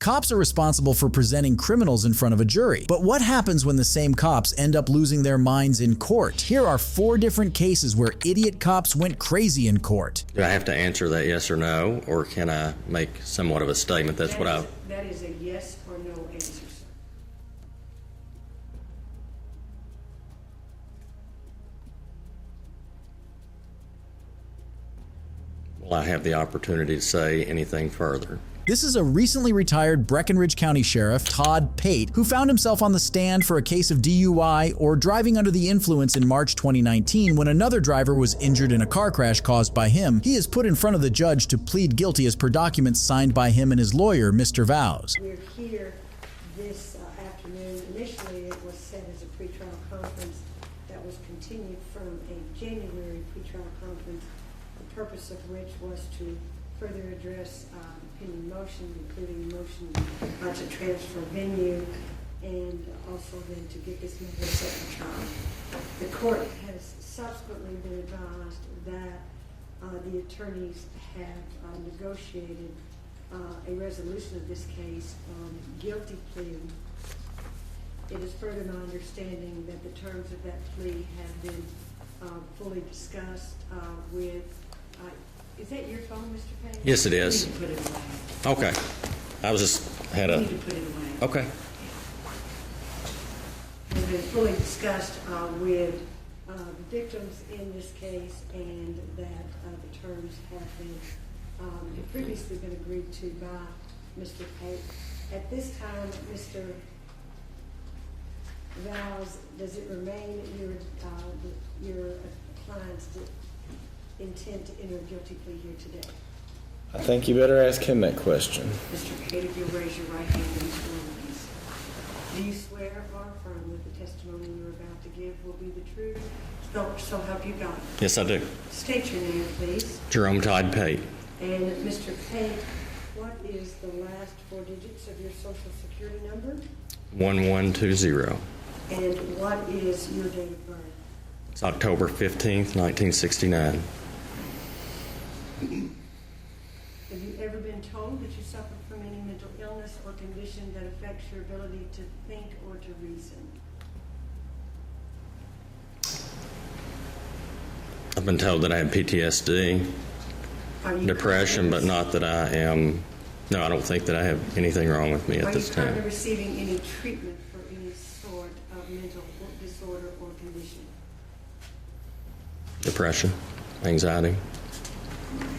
Cops are responsible for presenting criminals in front of a jury. But what happens when the same cops end up losing their minds in court? Here are 4 different cases where idiot cops went crazy in court. Do I have to answer that yes or no, or can I make somewhat of a statement? That is a yes or no answer, sir. Will I have the opportunity to say anything further? This is a recently retired Breckenridge County Sheriff, Todd Pate, who found himself on the stand for a case of DUI or driving under the influence in March 2019 when another driver was injured in a car crash caused by him. He is put in front of the judge to plead guilty as per documents signed by him and his lawyer, Mr. Vows. We're here this afternoon. Initially, it was set as a pretrial conference that was continued from a January pretrial conference, the purpose of which was to further address pending motion, including motion to transfer venue, and also then to get this matter set for trial. The court has subsequently been advised that the attorneys have negotiated a resolution of this case on guilty plea. It is further my understanding that the terms of that plea have been fully discussed with. Is that your phone, Mr. Pate? Yes, it is. You need to put it away. Okay. I was just had You a. need to put it away. Okay. It's been fully discussed with the victims in this case, and that the terms have been previously been agreed to by Mr. Pate. At this time, Mr. Vows, does it remain your client's intent to enter a guilty plea here today? I think you better ask him that question. Mr. Pate, if you'll raise your right hand and swear, please. Do you swear or affirm that the testimony you're about to give will be the truth? So help you God. Yes, I do. State your name, please. Jerome Todd Pate. And Mr. Pate, what is the last 4 digits of your Social Security number? 1120. And what is your date of birth? It's October 15th, 1969. Have you ever been told that you suffer from any mental illness or condition that affects your ability to think or to reason? I've been told that I have PTSD, depression, but not that I am. No, I don't think that I have anything wrong with me at this time. Are you currently receiving any treatment for any sort of mental disorder or condition? Depression, anxiety.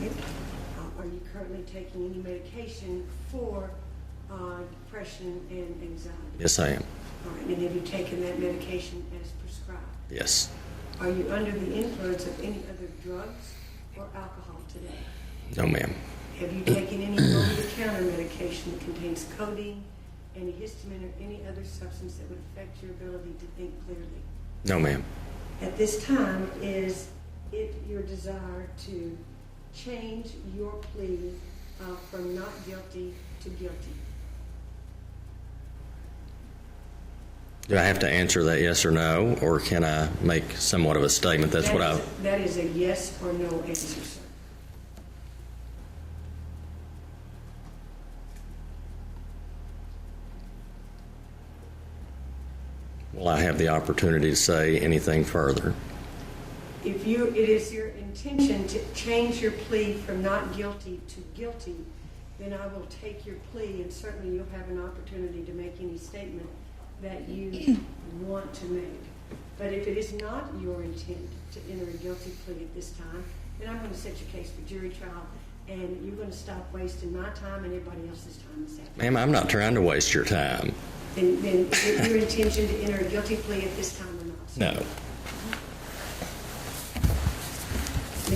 Right. Are you currently taking any medication for depression and anxiety? Yes, I am. All right. And have you taken that medication as prescribed? Yes. Are you under the influence of any other drugs or alcohol today? No, ma'am. Have you taken any over-the-counter medication that contains codeine, antihistamine, or any other substance that would affect your ability to think clearly? No, ma'am. At this time, is it your desire to change your plea from not guilty to guilty? Do I have to answer that yes or no, or can I make somewhat of a statement? That is a yes or no answer, sir. Will I have the opportunity to say anything further? If it is your intention to change your plea from not guilty to guilty, then I will take your plea, and certainly you'll have an opportunity to make any statement that you want to make. But if it is not your intent to enter a guilty plea at this time, then I'm going to set your case for jury trial, and you're going to stop wasting my time and everybody else's time this afternoon. Ma'am, I'm not trying to waste your time. Then is it your intention to enter a guilty plea at this time or not, sir? No.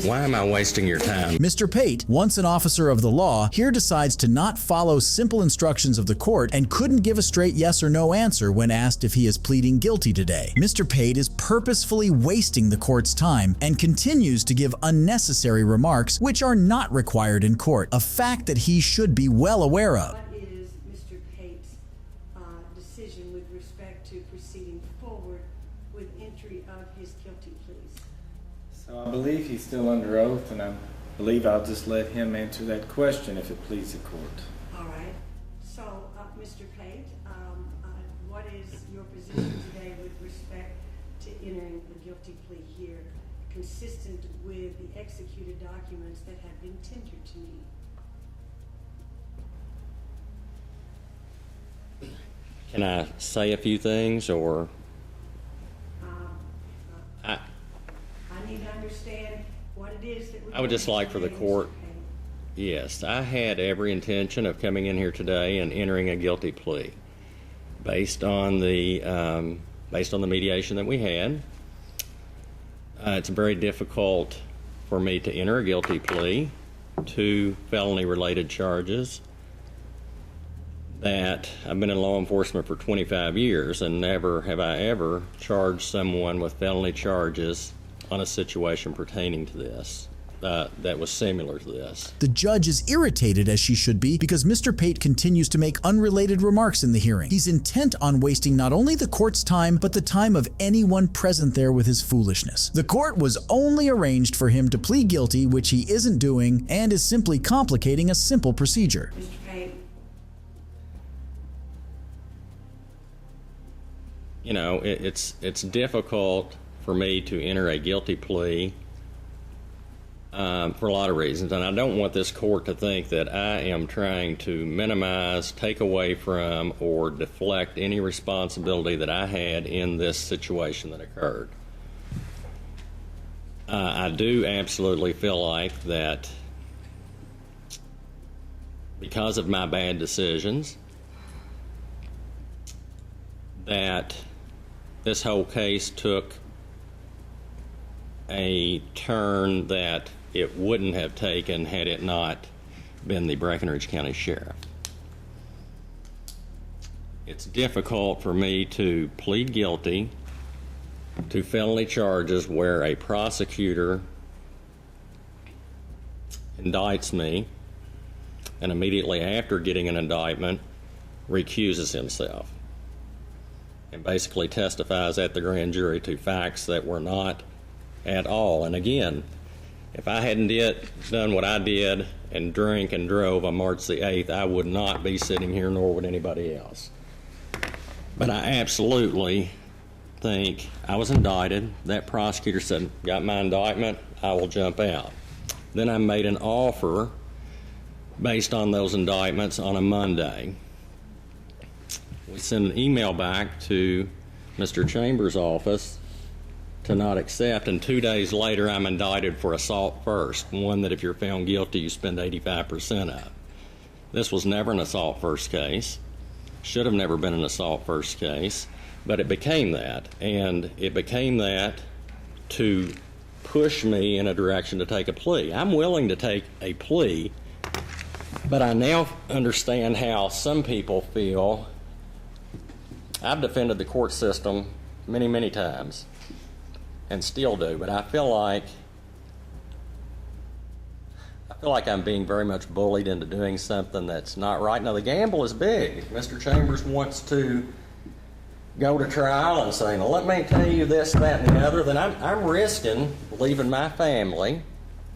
Why am I wasting your time? Mr. Pate, once an officer of the law, here decides to not follow simple instructions of the court and couldn't give a straight yes or no answer when asked if he is pleading guilty today. Mr. Pate is purposefully wasting the court's time and continues to give unnecessary remarks which are not required in court, a fact that he should be well aware of. What is Mr. Pate's decision with respect to proceeding forward with entry of his guilty pleas? So I believe he's still under oath, and I believe I'll just let him answer that question if it pleases the court. All right. So Mr. Pate, what is your position today with respect to entering a guilty plea here, consistent with the executed documents that have been tendered to me? Can I say a few things, or? I need to understand what it is that we're I would just like for the doing, court, Mr. Pate. yes, I had every intention of coming in here today and entering a guilty plea based on the mediation that we had. It's very difficult for me to enter a guilty plea to felony-related charges that I've been in law enforcement for 25 years, and never have I ever charged someone with felony charges on a situation pertaining to this that was similar to this. The judge is irritated, as she should be, because Mr. Pate continues to make unrelated remarks in the hearing. He's intent on wasting not only the court's time, but the time of anyone present there with his foolishness. The court was only arranged for him to plead guilty, which he isn't doing, and is simply complicating a simple procedure. Mr. Pate, You know, it's difficult for me to enter a guilty plea for a lot of reasons, and I don't want this court to think that I am trying to minimize, take away from, or deflect any responsibility that I had in this situation that occurred. I do absolutely feel like that because of my bad decisions, that this whole case took a turn that it wouldn't have taken had it not been the Breckinridge County Sheriff. It's difficult for me to plead guilty to felony charges where a prosecutor indicts me and immediately after getting an indictment recuses himself and basically testifies at the grand jury to facts that were not at all. And again, if I hadn't done what I did and drank and drove on March the 8th, I would not be sitting here, nor would anybody else. But I absolutely think I was indicted. That prosecutor said, got my indictment, I will jump out. Then I made an offer based on those indictments on a Monday. We sent an email back to Mr. Chambers' office to not accept, and 2 days later I'm indicted for assault first, one that if you're found guilty you spend 85% of. This was never an assault first case, should have never been an assault first case, but it became that, and it became that to push me in a direction to take a plea. I'm willing to take a plea, but I now understand how some people feel. I've defended the court system many, many times, and still do, but I feel like I'm being very much bullied into doing something that's not right. Now, the gamble is big. If Mr. Chambers wants to go to trial and say, "Now, let me tell you this, that, and the other," then I'm risking leaving my family,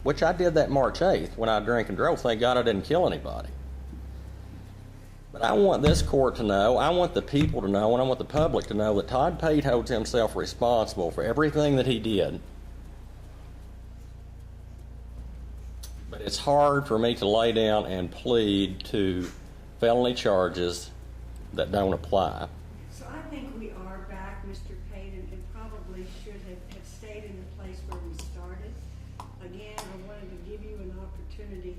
which I did that March 8th when I drank and drove. Thank God I didn't kill anybody. But I want this court to know, I want the people to know, and I want the public to know that Todd Pate holds himself responsible for everything that he did. But it's hard for me to lay down and plead to felony charges that don't apply. so I think we are back, Mr. Pate, and probably should have stayed in the place where we started. Again, I wanted to give you an opportunity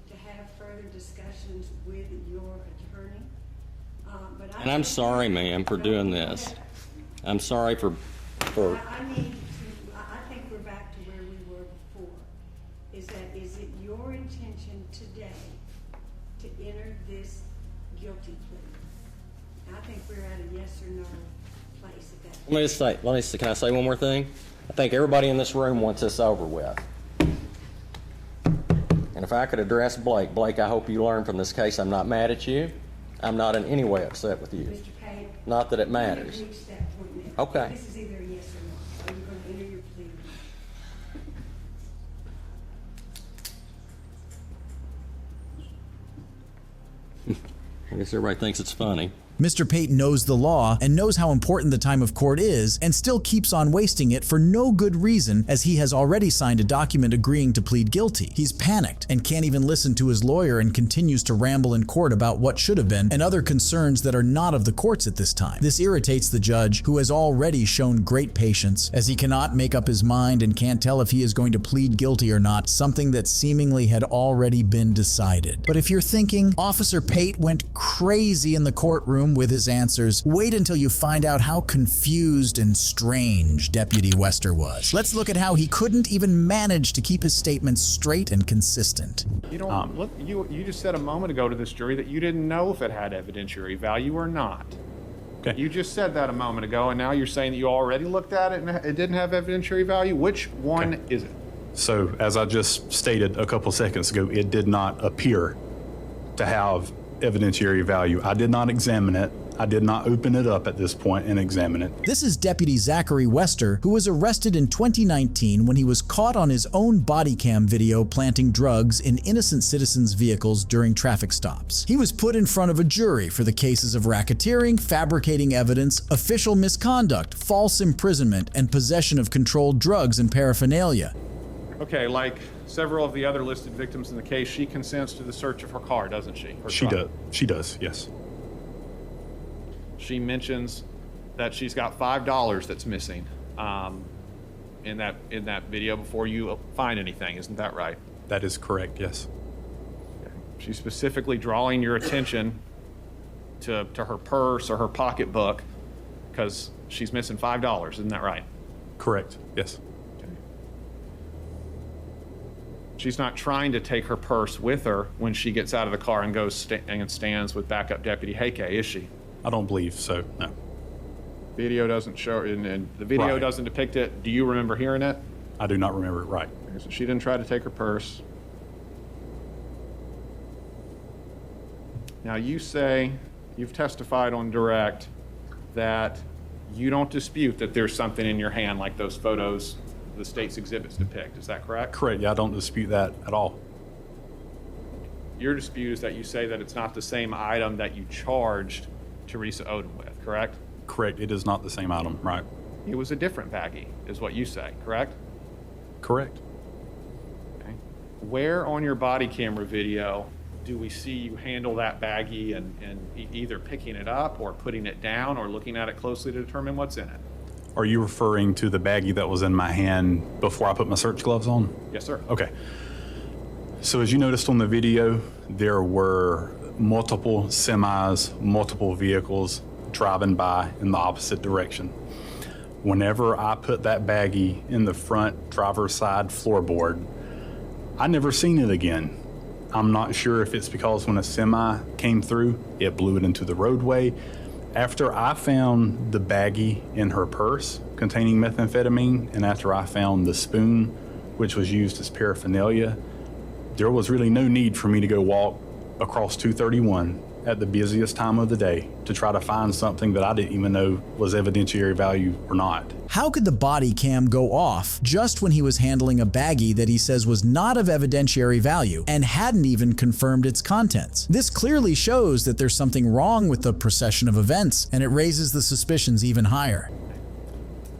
to have further discussions with your attorney. But And I'm sorry, ma'am, for doing this. I'm sorry for I think we're back to where we were before. Is it your intention today to enter this guilty plea? I think we're at a yes or no place at that point. Let me say, can I say one more thing? I think everybody in this room wants this over with. And if I could address Blake, I hope you learn from this case I'm not mad at you. I'm not in any way upset with you. Mr. Pate, Not that it matters. we've reached that point now. Okay. This is either a yes or no. Are you going to enter your plea? I guess everybody thinks it's funny. Mr. Pate knows the law and knows how important the time of court is and still keeps on wasting it for no good reason, as he has already signed a document agreeing to plead guilty. He's panicked and can't even listen to his lawyer and continues to ramble in court about what should have been and other concerns that are not of the courts at this time. This irritates the judge, who has already shown great patience, as he cannot make up his mind and can't tell if he is going to plead guilty or not, something that seemingly had already been decided. But if you're thinking Officer Pate went crazy in the courtroom with his answers, wait until you find out how confused and strange Deputy Wester was. Let's look at how he couldn't even manage to keep his statements straight and consistent. You don't look. You just said a moment ago to this jury that you didn't know if it had evidentiary value or not. Okay. You just said that a moment ago, and now you're saying that you already looked at it and it didn't have evidentiary value. Which one is it? So, as I just stated a couple seconds ago, it did not appear to have evidentiary value. I did not examine it. I did not open it up at this point and examine it. This is Deputy Zachary Wester, who was arrested in 2019 when he was caught on his own body cam video planting drugs in innocent citizens' vehicles during traffic stops. He was put in front of a jury for the cases of racketeering, fabricating evidence, official misconduct, false imprisonment, and possession of controlled drugs and paraphernalia. Okay, like several of the other listed victims in the case, she consents to the search of her car, doesn't she? She does. She does, yes. She mentions that she's got $5 that's missing in that video before you find anything. Isn't that right? That is correct, yes. She's specifically drawing your attention to her purse or her pocketbook because she's missing $5. Isn't that right? Correct, yes. She's not trying to take her purse with her when she gets out of the car and goes and stands with backup Deputy Heike, is she? I don't believe so, no. Video doesn't show, and the video Right. doesn't depict it. Do you remember hearing it? I do not remember it right. So she didn't try to take her purse. Now you say, you've testified on direct that you don't dispute that there's something in your hand like those photos the state's exhibits depict. Is that correct? Correct, yeah, I don't dispute that at all. Your dispute is that you say that it's not the same item that you charged Teresa Odom with, correct? Correct, it is not the same item, right? It was a different baggie, is what you say, correct? Correct. Okay. Where on your body camera video do we see you handle that baggie and either picking it up or putting it down or looking at it closely to determine what's in it? Are you referring to the baggie that was in my hand before I put my search gloves on? Yes, sir. Okay. So as you noticed on the video, there were multiple semis, multiple vehicles driving by in the opposite direction. Whenever I put that baggie in the front driver's side floorboard, I never seen it again. I'm not sure if it's because when a semi came through, it blew it into the roadway. After I found the baggie in her purse containing methamphetamine, and after I found the spoon, which was used as paraphernalia, there was really no need for me to go walk across 231 at the busiest time of the day to try to find something that I didn't even know was evidentiary value or not. How could the body cam go off just when he was handling a baggie that he says was not of evidentiary value and hadn't even confirmed its contents? This clearly shows that there's something wrong with the procession of events, and it raises the suspicions even higher.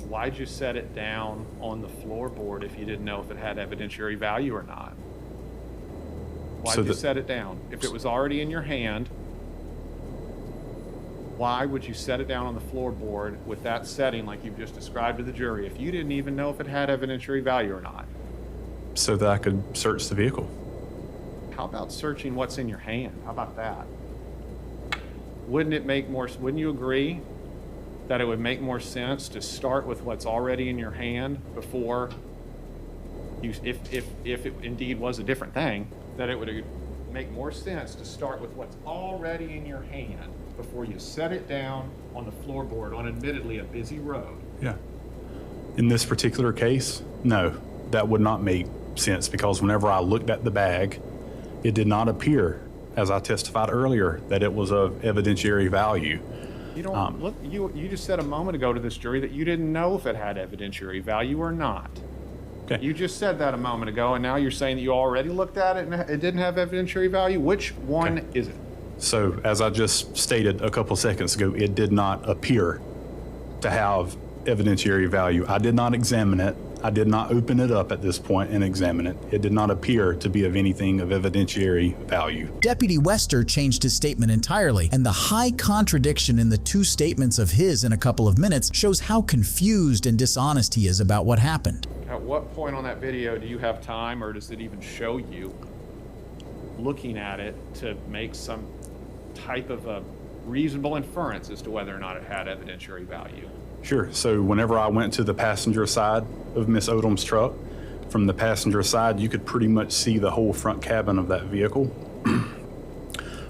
Why'd you set it down on the floorboard if you didn't know if it had evidentiary value or not? Why'd you set it down? If it was already in your hand, why would you set it down on the floorboard with that setting like you've just described to the jury if you didn't even know if it had evidentiary value or not? So that I could search the vehicle. How about searching what's in your hand? How about that? Wouldn't you agree that it would make more sense to start with what's already in your hand before you, if it indeed was a different thing, that it would make more sense to start with what's already in your hand before you set it down on the floorboard on admittedly a busy road? Yeah. In this particular case, no, that would not make sense because whenever I looked at the bag, it did not appear, as I testified earlier, that it was of evidentiary value. You don't look. You just said a moment ago to this jury that you didn't know if it had evidentiary value or not. Okay. You just said that a moment ago, and now you're saying that you already looked at it and it didn't have evidentiary value. Which one is it? So as I just stated a couple seconds ago, it did not appear to have evidentiary value. I did not examine it. I did not open it up at this point and examine it. It did not appear to be of anything of evidentiary value. Deputy Wester changed his statement entirely, and the high contradiction in the two statements of his in a couple of minutes shows how confused and dishonest he is about what happened. At what point on that video do you have time, or does it even show you looking at it to make some type of a reasonable inference as to whether or not it had evidentiary value? Sure. So whenever I went to the passenger side of Miss Odom's truck, from the passenger side, you could pretty much see the whole front cabin of that vehicle.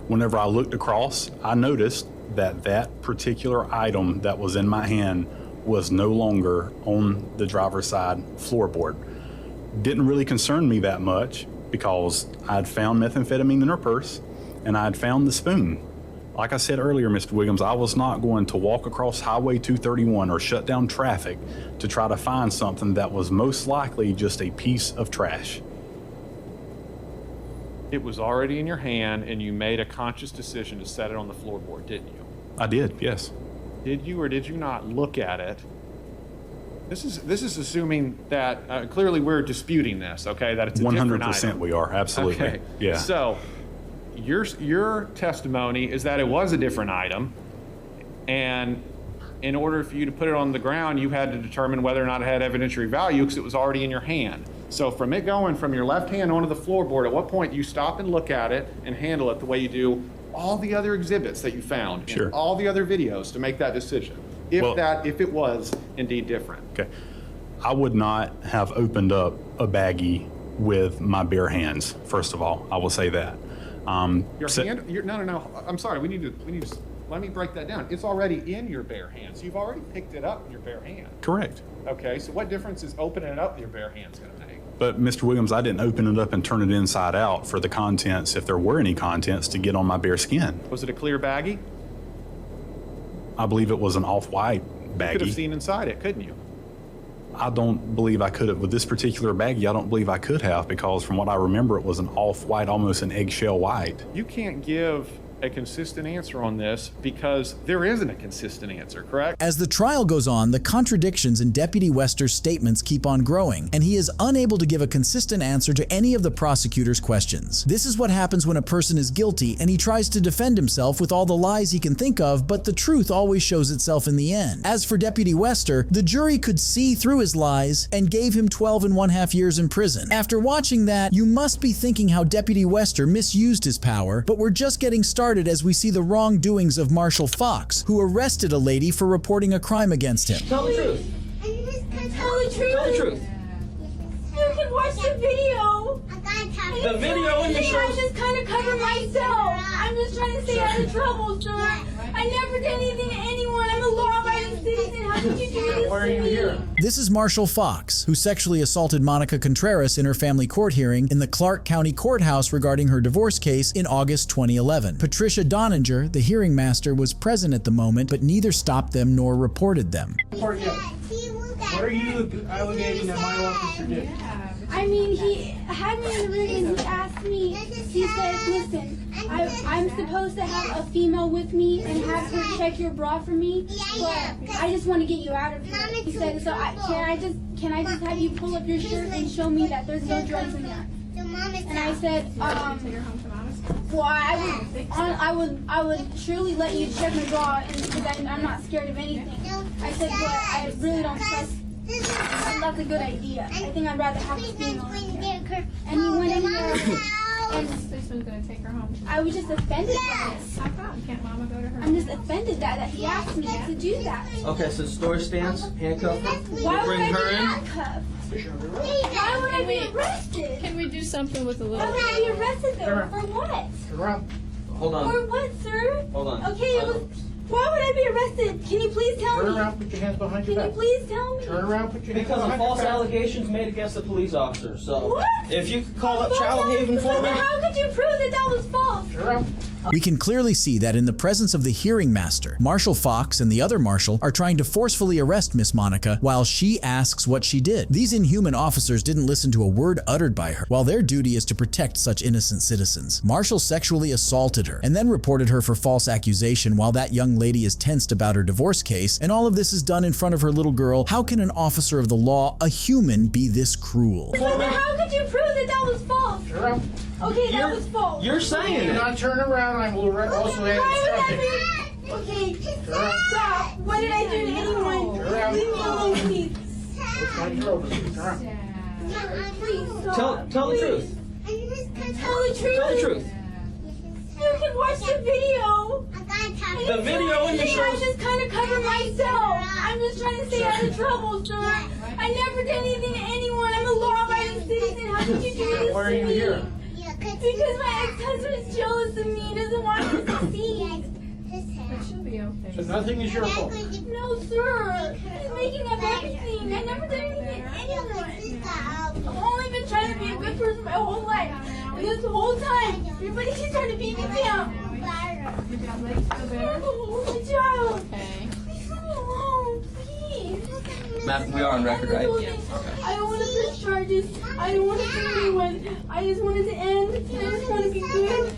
Whenever I looked across, I noticed that that particular item that was in my hand was no longer on the driver's side floorboard. Didn't really concern me that much because I'd found methamphetamine in her purse and I'd found the spoon. Like I said earlier, Mr. Williams, I was not going to walk across Highway 231 or shut down traffic to try to find something that was most likely just a piece of trash. It was already in your hand, and you made a conscious decision to set it on the floorboard, didn't you? I did, yes. Did you or did you not look at it? This is assuming that clearly we're disputing this, okay? That it's a different item. 100% we are, absolutely. Okay. Yeah. So your testimony is that it was a different item, and in order for you to put it on the ground, you had to determine whether or not it had evidentiary value because it was already in your hand. So from it going from your left hand onto the floorboard, at what point do you stop and look at it and handle it the way you do all the other exhibits that you found Sure. in all the other videos to make that decision? If it was indeed different. Okay. I would not have opened up a baggie with my bare hands, first of all. I will say that. No. I'm sorry. We need to. Let me break that down. It's already in your bare hands. You've already picked it up in your bare hand. Correct. Okay. So what difference is opening it up with your bare hands going to make? But Mr. Williams, I didn't open it up and turn it inside out for the contents, if there were any contents, to get on my bare skin. Was it a clear baggie? I believe it was an off-white baggie. You could have seen inside it, couldn't you? I don't believe I could have. With this particular baggie, I don't believe I could have, because from what I remember, it was an off-white, almost an eggshell white. You can't give a consistent answer on this because there isn't a consistent answer, correct? As the trial goes on, the contradictions in Deputy Wester's statements keep on growing, and he is unable to give a consistent answer to any of the prosecutor's questions. This is what happens when a person is guilty and he tries to defend himself with all the lies he can think of, but the truth always shows itself in the end. As for Deputy Wester, the jury could see through his lies and gave him 12.5 years in prison. After watching that, you must be thinking how Deputy Wester misused his power, but we're just getting started as we see the wrongdoings of Marshall Fox, who arrested a lady for reporting a crime against him. Tell the truth. Tell the truth. Tell the truth. You can watch the video. The video when you show. I just kind of covered myself. I'm just trying to stay out of trouble, sir. I never did anything to anyone. I'm a law-abiding citizen. How could you do this Why are to you me? here? This is Marshall Fox, who sexually assaulted Monica Contreras in her family court hearing in the Clark County Courthouse regarding her divorce case in August 2011. Patricia Doninger, the hearing master, was present at the moment, but neither stopped them nor reported them. What are you alleging that my officer did? I mean, he had me in the room and he asked me, he said, listen, I'm supposed to have a female with me and have her check your bra for me, but I just want to get you out of here. He said, so can I just have you pull up your shirt and show me that there's no drugs in there? And I said, well, I would surely let you check my bra because I'm not scared of anything. I said, but I really don't trust. That's a good idea. I think I'd rather have a female. And he went in there and This was going to take her home. I was just offended by this. How come? Can't Mama go to her? I'm just offended that he asked me to do that. Okay, so store stance, handcuff her. Why would Bring I her be in. handcuffed? Why would I be arrested? Can we do something with a Why little... would I be arrested though? For what? Hold on. For what, sir? Hold on. Okay, why would I be arrested? Can you please tell me? Turn around, put your hands behind your Can you back. please tell me? Turn around, put your hands Because of behind your false back. allegations made against the police officer, so. What? If you could call up Child Haven for me. How could you prove that that was false? We can clearly see that in the presence of the hearing master, Marshall Fox and the other marshal are trying to forcefully arrest Miss Monica while she asks what she did. These inhuman officers didn't listen to a word uttered by her, while their duty is to protect such innocent citizens. Marshall sexually assaulted her and then reported her for false accusation while that young lady is tensed about her divorce case, and all of this is done in front of her little girl. How can an officer of the law, a human, be this cruel? How could you prove that that was false? Okay, that was false. You're saying Do it. not turn around. I will also have instructions. Okay, stop. What did I do to anyone? Leave me alone, please. Please, stop. Tell the truth. Tell the truth. Tell the truth. You can watch the video. The video in the show. I just kind of cover myself. I'm just trying to stay out of trouble, sir. I never did anything to anyone. I'm a law-abiding citizen. How could you do this Why are to you me? here? Because my ex-husband is jealous of me. He doesn't want me to succeed. It should be okay. So nothing is your fault. No, sir. He's making up everything. I never did anything to anyone. I've only been trying to be a good person my whole life. And this whole time, everybody keeps trying to beat me down. Did your legs feel better? Oh, my child. Okay. Please leave me alone, please. Ma'am, we are on record, right? I don't want to press charges. I don't want to hurt anyone. I just want it to end. I just want to be good.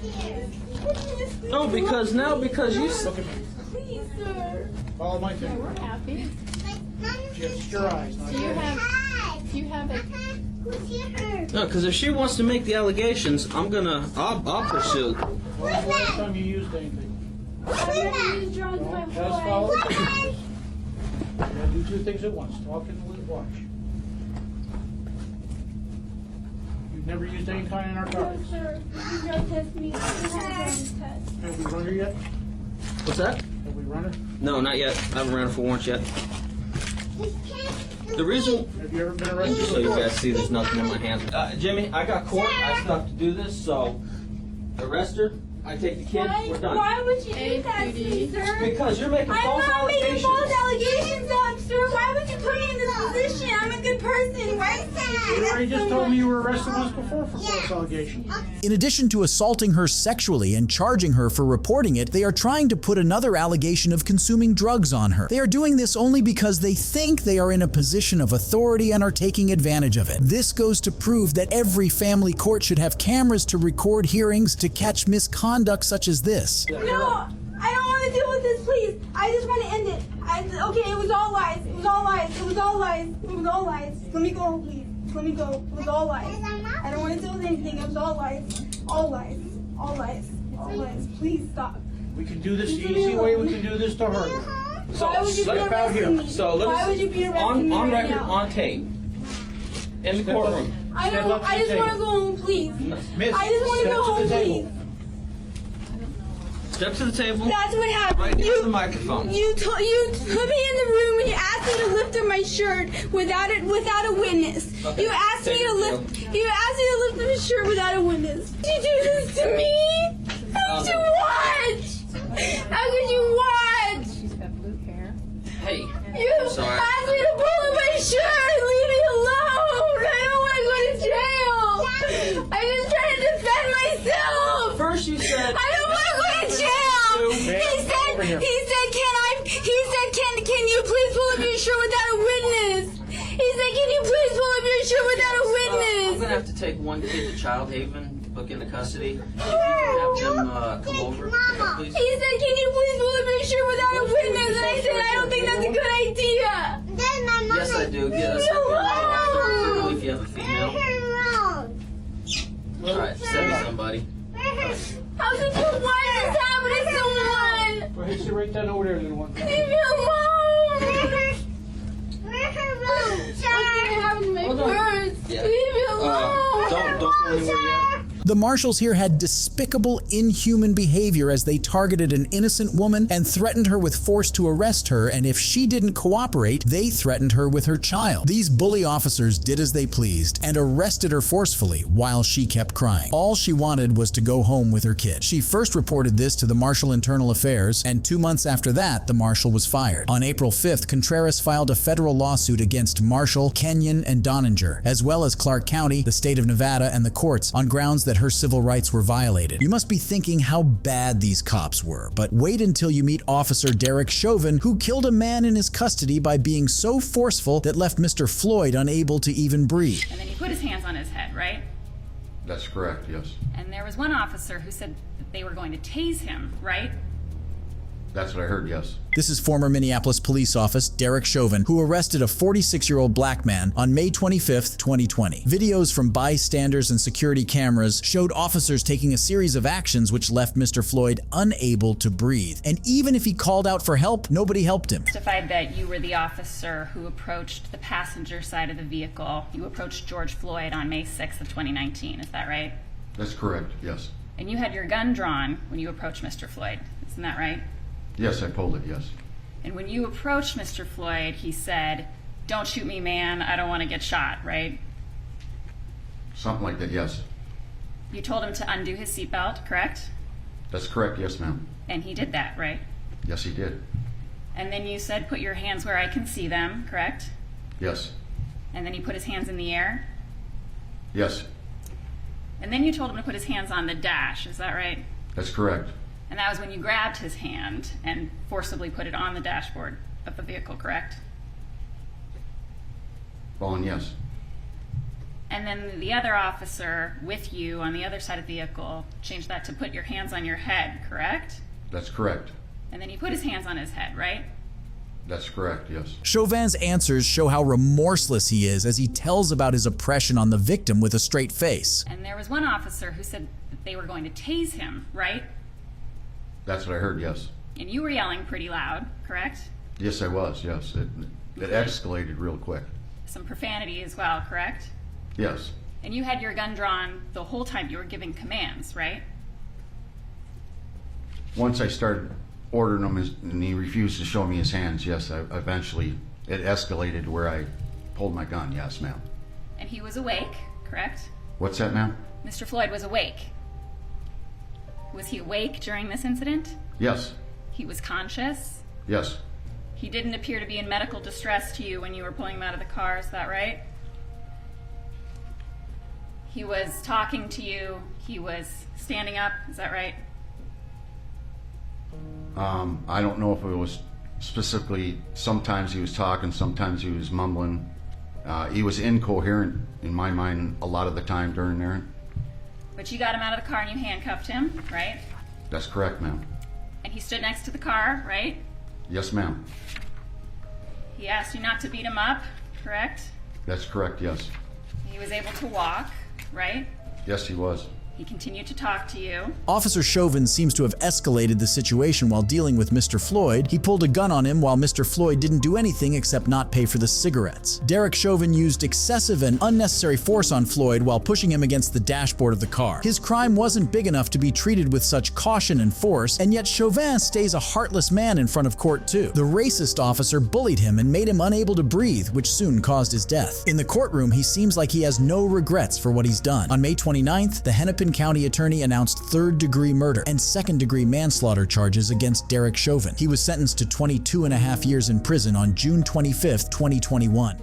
No, because you. Please, sir. Follow my Yeah, finger. we're happy. Just your eyes. Not Do you yours. have a No, because if she wants to make the allegations, I'll pursue. When was the last time you used anything? I've never used drugs my Just whole follow life. the finger. You gotta do two things at once. Talk and watch. You've never used any kind of No, narcotics. sir. You drug test me. You have a drug test. Have we run her yet? What's that? Have we run her? No, not yet. I haven't ran for warrants yet. The reason. Have you ever been arrested Just so you before? guys see, there's nothing in my hands. Jimmy, I got court. I have stuff to do this, so arrest her. I take the kid. We're done. Why would you do that to me, sir? Because you're making I'm false not making allegations. false allegations, sir. Why would you put me in this position? I'm a good person. Why is that? You already just told me you were arrested once before for false allegations. In addition to assaulting her sexually and charging her for reporting it, they are trying to put another allegation of consuming drugs on her. They are doing this only because they think they are in a position of authority and are taking advantage of it. This goes to prove that every family court should have cameras to record hearings to catch misconduct such as this. No, I don't want to deal with this, please. I just want to end it. Okay, it was all lies. It was all lies. It was all lies. It was all lies. Let me go, please. Let me go. It was all lies. I don't want to deal with anything. It was all lies. All lies. All lies. All lies. Please stop. We can do this the easy way. We can do this to her. Why would you be let's bow arresting here. me? So let me Why would you be arresting me on right record, now? on tape, in the courtroom. I Step don't. up to I the just want to table. go home, please. Miss, I just want to step go to home, the please. table. Step to the table. That's what happened. Right near the microphone. You put me in the room and you asked me to lift up my shirt without a witness. Okay. You asked me to lift up my shirt without a witness. Did you do this to me? How could you watch? How could you watch? She's got blue hair. Hey. You Sorry. asked me to pull up my shirt. Leave me alone. I don't want to go to jail. I'm just trying to defend myself. First you said. I don't want to go to jail. Can you please pull up your shirt without a witness? He said, can you please pull up your shirt without a I'm witness? gonna have to take one kid to Child Haven, book into custody. If you can have them come over, please. He said, can you please pull up your shirt without a witness? And I said, I don't think that's a good idea. Yes, I do. Get us if you have a female. All right, send me somebody. How could you want this happen to someone? Go ahead, sit right down over there, little one. Leave me alone. What's gonna happen to my purse? Yeah. Leave me alone. Don't go anywhere yet. The marshals here had despicable, inhuman behavior as they targeted an innocent woman and threatened her with force to arrest her, and if she didn't cooperate, they threatened her with her child. These bully officers did as they pleased and arrested her forcefully while she kept crying. All she wanted was to go home with her kid. She first reported this to the Marshal Internal Affairs, and 2 months after that, the marshal was fired. On April 5th, Contreras filed a federal lawsuit against Marshall, Kenyon, and Donninger, as well as Clark County, the state of Nevada, and the courts on grounds that her civil rights were violated. You must be thinking how bad these cops were, but wait until you meet Officer Derek Chauvin, who killed a man in his custody by being so forceful that left Mr. Floyd unable to even breathe. And then he put his hands on his head, right? That's correct, yes. And there was one officer who said that they were going to tase him, right? That's what I heard, yes. This is former Minneapolis police officer Derek Chauvin, who arrested a 46-year-old black man on May 25th, 2020. Videos from bystanders and security cameras showed officers taking a series of actions which left Mr. Floyd unable to breathe. And even if he called out for help, nobody helped him. Testified that you were the officer who approached the passenger side of the vehicle. You approached George Floyd on May 6th of 2019, is that right? That's correct, yes. And you had your gun drawn when you approached Mr. Floyd, isn't that right? Yes, I pulled it, yes. And when you approached Mr. Floyd, he said, "Don't shoot me, man, I don't want to get shot," right? Something like that, yes. You told him to undo his seatbelt, correct? That's correct, yes, ma'am. And he did that, right? Yes, he did. And then you said, "Put your hands where I can see them," correct? Yes. And then he put his hands in the air? Yes. And then you told him to put his hands on the dash, is that right? That's correct. And that was when you grabbed his hand and forcibly put it on the dashboard of the vehicle, correct? Well, and yes. And then the other officer with you on the other side of the vehicle changed that to put your hands on your head, correct? That's correct. And then he put his hands on his head, right? That's correct, yes. Chauvin's answers show how remorseless he is as he tells about his oppression on the victim with a straight face. And there was one officer who said that they were going to tase him, right? That's what I heard, yes. And you were yelling pretty loud, correct? Yes, I was, yes. It escalated real quick. Some profanity as well, correct? Yes. And you had your gun drawn the whole time you were giving commands, right? Once I started ordering him and he refused to show me his hands, yes, it escalated to where I pulled my gun, yes, ma'am. And he was awake, correct? What's that, ma'am? Mr. Floyd was awake. Was he awake during this incident? Yes. He was conscious? Yes. He didn't appear to be in medical distress to you when you were pulling him out of the car, is that right? He was talking to you, he was standing up, is that right? I don't know if it was specifically, sometimes he was talking, sometimes he was mumbling. He was incoherent in my mind a lot of the time during there. But you got him out of the car and you handcuffed him, right? That's correct, ma'am. And he stood next to the car, right? Yes, ma'am. He asked you not to beat him up, correct? That's correct, yes. He was able to walk, right? Yes, he was. He continued to talk to you. Officer Chauvin seems to have escalated the situation while dealing with Mr. Floyd. He pulled a gun on him while Mr. Floyd didn't do anything except not pay for the cigarettes. Derek Chauvin used excessive and unnecessary force on Floyd while pushing him against the dashboard of the car. His crime wasn't big enough to be treated with such caution and force, and yet Chauvin stays a heartless man in front of court too. The racist officer bullied him and made him unable to breathe, which soon caused his death. In the courtroom, he seems like he has no regrets for what he's done. On May 29th, the Hennepin County attorney announced third-degree murder and second-degree manslaughter charges against Derek Chauvin. He was sentenced to 22.5 years in prison on June 25th, 2021.